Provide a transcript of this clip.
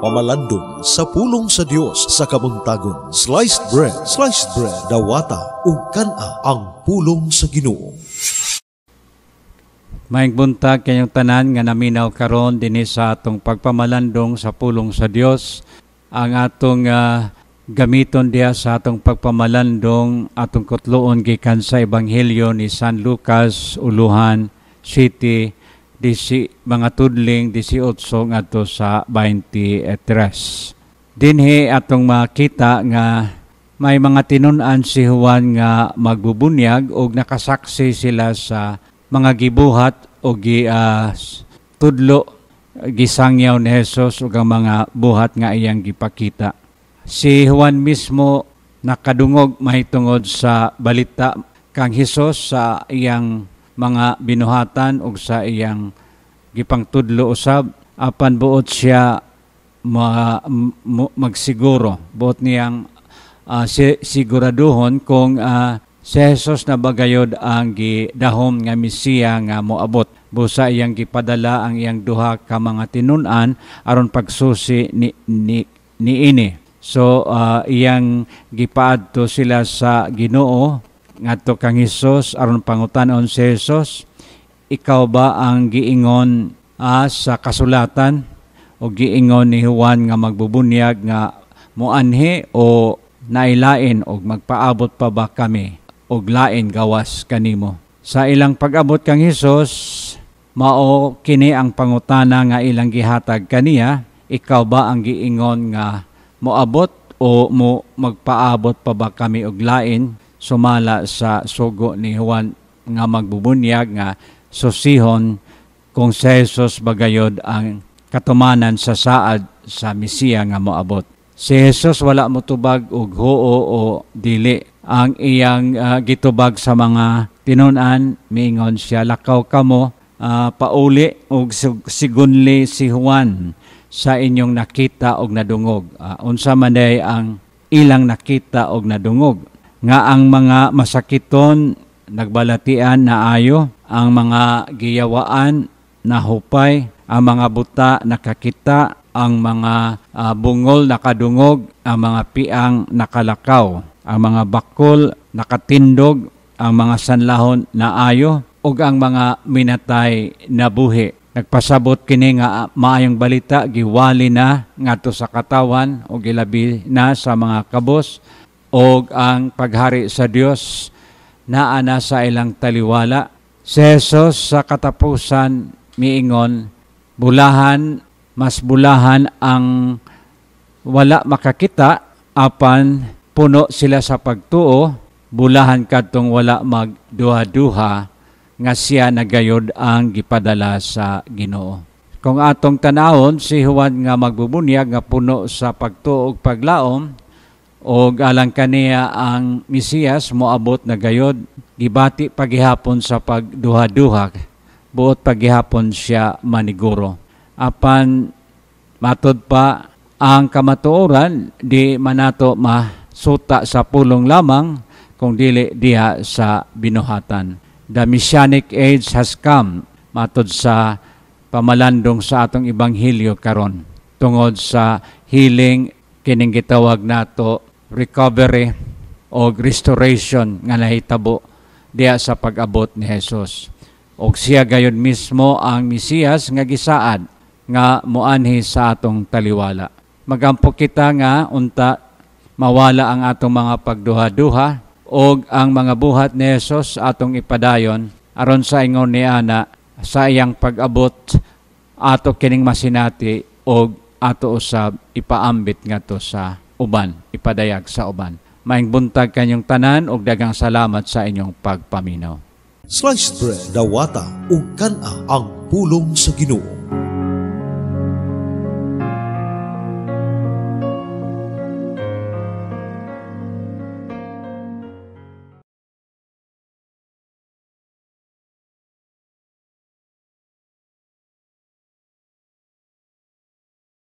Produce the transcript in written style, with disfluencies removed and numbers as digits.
pagpamalandong sa pulong sa Dios sa kamuntagon. Sliced bread, dawata ug kana ang pulong sa Ginoo. Maayong buntag kayong tanan nga naminaw karon dinhi sa atong pagpamalandong sa pulong sa Dios. Ang atong gamiton diha sa atong pagpamalandong atong kutloon gikan sa Ebanghelyo ni San Lucas uluhan City mga tudling 18 ngadto sa 23. Dinhi atong makita nga may mga tinun-an si Juan nga magbubunyag og nakasaksi sila sa mga gibuhat o tudlo gisangyaw ni Jesus ug ang mga buhat nga iyang gipakita. Si Juan mismo nakadungog mahitungod sa balita kang Jesus sa iyang mga binuhatan ug sa iyang gipangtudlo usab apan buot siya magsiguro buot niyang siguraduhon kung si Jesus na bagayod ang gidahom nga Mesiya nga moabot. Busa iyang gipadala ang iyang duha ka mga tinun-an aron pagsusi ni ini. So iyang gipaadto sila sa Ginoo ngadto kang Hesus aron pangutanon si Jesus, ikaw ba ang giingon sa kasulatan o giingon ni Juan nga magbubunyag nga moanhi o nailain og magpaabot pa ba kami og lain gawas kanimo? Sa ilang pag-abot kang Hesus, mao kini ang pangutana nga ilang gihatag kaniya, ikaw ba ang giingon nga moabot o mo magpaabot pa ba kami og lain? Sumala sa sugo ni Juan nga magbubunyag nga susihon kung si Jesus bagayod ang katumanan sa saad sa Mesiya nga moabot. Si Jesus wala motubag og huo o dili. Ang iyang gitubag sa mga tinun-an, miingon siya, lakaw kamo, pauli og sigunli si Juan sa inyong nakita og nadungog. Unsa man day ang ilang nakita og nadungog? Nga ang mga masakiton nagbalatian na ayo, ang mga giyawaan na hupay, ang mga buta nakakita, ang mga bungol nakadungog, ang mga piang nakalakaw, ang mga bakol nakatindog, ang mga sanlahon na ayo, ug ang mga minatay na buhi. Nagpasabot kini nga maayong balita giwali na ngadto sa katawan o gilabi na sa mga kabos, og ang paghari sa Dios naa na sa ilang taliwala. Si Jesus sa katapusan miingon, mas bulahan ang wala makakita apan puno sila sa pagtuo, bulahan kadtong wala magduha-duha nga siya nagayod ang gipadala sa Ginoo. Kung atong tanawon si Juan nga magbubunyag nga puno sa pagtuo ug paglaom, o alang kaniya ang Mesiyas moabot na gayod, gibati pagihapon sa pagduha-duha, buot pagihapon siya maniguro. Apan matod pa ang kamatuoran, di manato masuta sa pulong lamang, kung dili diha sa binuhatan. The Messianic age has come, matod sa pamalandong sa atong Ebanghelyo karon, tungod sa healing kining gitawag nato recovery o restoration nga nahitabo diya sa pag-abot ni Jesus. Og siya gayon mismo ang Mesiyas nga gisaad nga moanhi sa atong taliwala. Magampo kita nga unta mawala ang atong mga pagduha-duha og ang mga buhat ni Jesus atong ipadayon aron sa ingon ni ana sa iyang pag-abot ato kining masinati og ato usab ipaambit ngadto sa uban, ipadayag sa uban. Maayong buntag kanyong tanan ug daghang salamat sa inyong pagpaminaw. Sliced bread, dawata ug kana ang pulong sa Ginoo.